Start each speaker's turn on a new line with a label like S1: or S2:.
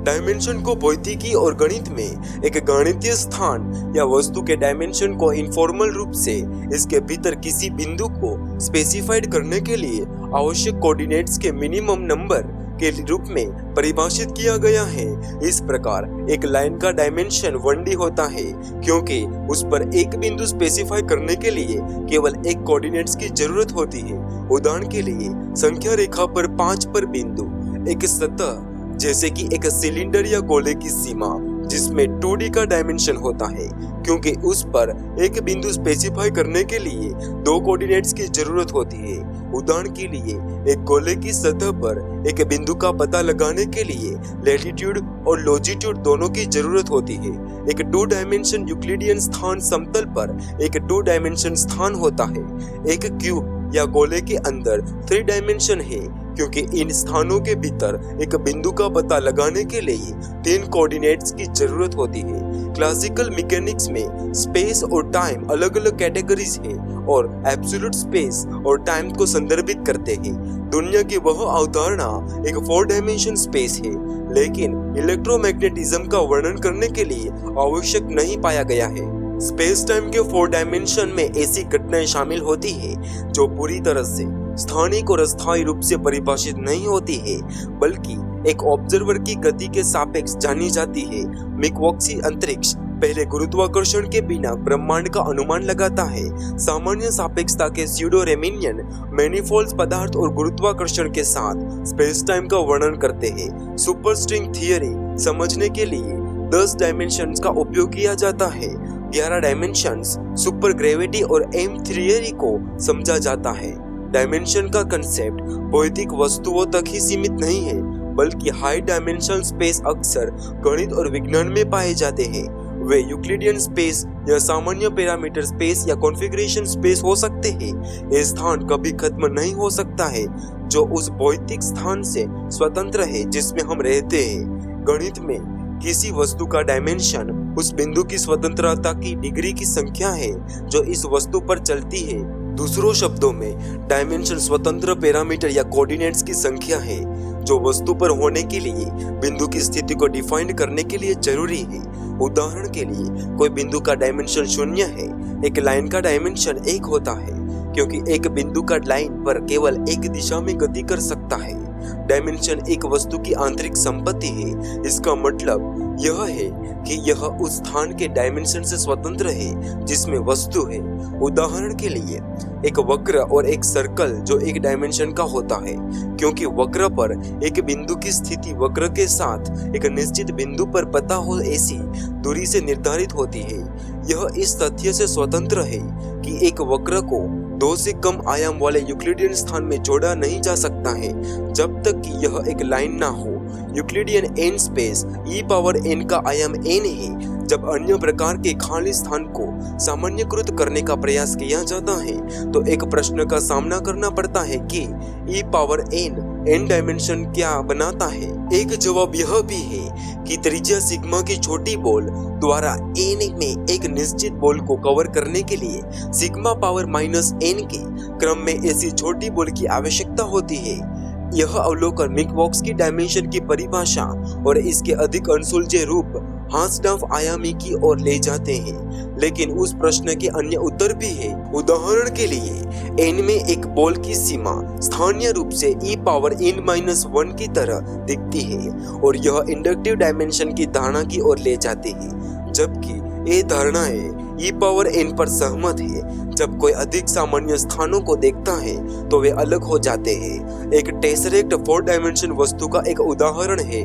S1: Dimension को भौतिकी और गणित में एक गणितीय स्थान या वस्तु के डायमेंशन को इनफॉर्मल रूप से इसके भीतर किसी बिंदु को स्पेसिफाइड करने के लिए आवश्यक कोऑर्डिनेट्स के मिनिमम नंबर के रूप में परिभाषित किया गया है। इस प्रकार एक लाइन का डायमेंशन 1D होता है क्योंकि उस पर एक बिंदु स्पेसिफाई करने के लिए केवल एक कोऑर्डिनेट्स की जरूरत होती है। उदाहरण के लिए संख्या रेखा पर 5 पर बिंदु, एक सतह जैसे कि एक सिलेंडर या गोले की सीमा जिसमें 2D का डायमेंशन होता है क्योंकि उस पर एक बिंदु स्पेसिफाई करने के लिए 2 कोऑर्डिनेट्स की जरूरत होती है। उदाहरण के लिए एक गोले की सतह पर एक बिंदु का पता लगाने के लिए लैटिट्यूड और लॉन्जिट्यूड दोनों की जरूरत होती है। एक 2 डायमेंशन यूक्लिडियन स्थान समतल पर एक 2 डायमेंशन स्थान होता है। एक क्यूब या गोले के अंदर 3 डायमेंशन है क्योंकि इन स्थानों के भीतर एक बिंदु का पता लगाने के लिए 3 कोऑर्डिनेट्स की जरूरत होती है। क्लासिकल मैकेनिक्स में स्पेस और टाइम अलग अलग कैटेगरीज है और एब्सोल्यूट स्पेस और टाइम को संदर्भित करते हैं। दुनिया की वह अवधारणा एक 4 डायमेंशन स्पेस है, लेकिन इलेक्ट्रोमैग्नेटिज्म का वर्णन करने के लिए आवश्यक नहीं पाया गया है। स्पेस टाइम के 4 डायमेंशन में ऐसी घटनाएं शामिल होती है जो पूरी तरह से स्थानिक और अस्थायी रूप से परिभाषित नहीं होती है बल्कि एक ऑब्जर्वर की गति के सापेक्ष जानी जाती है। मिल्वॉकी अंतरिक्ष पहले गुरुत्वाकर्षण के बिना ब्रह्मांड का अनुमान लगाता है। सामान्य सापेक्षता के स्यूडो रेमिनियन मैनिफोल्ड्स पदार्थ और गुरुत्वाकर्षण के साथ स्पेस टाइम का वर्णन करते हैं। सुपर स्ट्रिंग थियरी समझने के लिए 10 डायमेंशंस का उपयोग किया जाता है। 11 डायमेंशंस सुपर ग्रेविटी और एम थियरी को समझा जाता है। डायमेंशन का कंसेप्ट भौतिक वस्तुओं तक ही सीमित नहीं है बल्कि हाई डायमेंशनल स्पेस अक्सर गणित और विज्ञान में पाए जाते हैं। वे यूक्लिडियन स्पेस या सामान्य पैरामीटर स्पेस या कॉन्फ़िगरेशन स्पेस हो सकते हैं। ये स्थान कभी खत्म नहीं हो सकता है जो उस भौतिक स्थान से स्वतंत्र है जिसमें हम रहते हैं। गणित में किसी वस्तु का डायमेंशन उस बिंदु की स्वतंत्रता की डिग्री की संख्या है जो इस वस्तु पर चलती है। दूसरों शब्दों में डायमेंशन स्वतंत्र पैरामीटर या कोऑर्डिनेट्स की संख्या है जो वस्तु पर होने के लिए बिंदु की स्थिति को डिफाइन करने के लिए जरूरी है। उदाहरण के लिए कोई बिंदु का डायमेंशन 0 है, एक लाइन का डायमेंशन 1 होता है क्योंकि एक बिंदु का लाइन पर केवल एक दिशा में गति कर सकता है। डायमेंशन एक वस्तु की आंतरिक संपत्ति है। इसका मतलब यह है कि यह उस स्थान के डायमेंशन से स्वतंत्र है जिसमें वस्तु है। उदाहरण के लिए एक वक्र और एक सर्कल जो एक डायमेंशन का होता है क्योंकि वक्र पर एक बिंदु की स्थिति वक्र के साथ एक निश्चित बिंदु पर पता हो ऐसी दूरी से निर्धारित होती है। यह इस तथ्य से स्वतंत्र है कि एक वक्र को 2 से कम आयाम वाले यूक्लिडियन स्थान में जोड़ा नहीं जा सकता है जब तक कि यह एक लाइन ना हो। यूक्लिडियन n स्पेस e⁻n का आयाम n है। जब अन्य प्रकार के खाली स्थान को सामान्यकृत करने का प्रयास किया जाता है तो एक प्रश्न का सामना करना पड़ता है कि e⁻n n डायमेंशन क्या बनाता है। एक जवाब यह भी है कि त्रिज्या सिग्मा की छोटी बॉल द्वारा n में एक निश्चित बॉल को कवर करने के लिए सिग्मा पावर -n के क्रम में ऐसी छोटी बॉल की आवश्यकता होती है। यह अवलोकन मिल्वॉकी डायमेंशन की परिभाषा और इसके अधिक अनसुलझे रूप हांसडाफ आयामी की ओर ले जाते हैं, लेकिन उस प्रश्न के अन्य उत्तर भी है। उदाहरण के लिए n में एक बॉल की सीमा स्थानीय रूप से e⁻n-1 की तरह दिखती है और यह इंडक्टिव डायमेंशन की धारणा की ओर ले जाती है, जबकि ये धारणाएं e⁻n पर सहमत है। जब कोई अधिक सामान्य स्थानों को देखता है तो वे अलग हो जाते हैं। एक टेसरेक्ट 4 डायमेंशन वस्तु का एक उदाहरण है।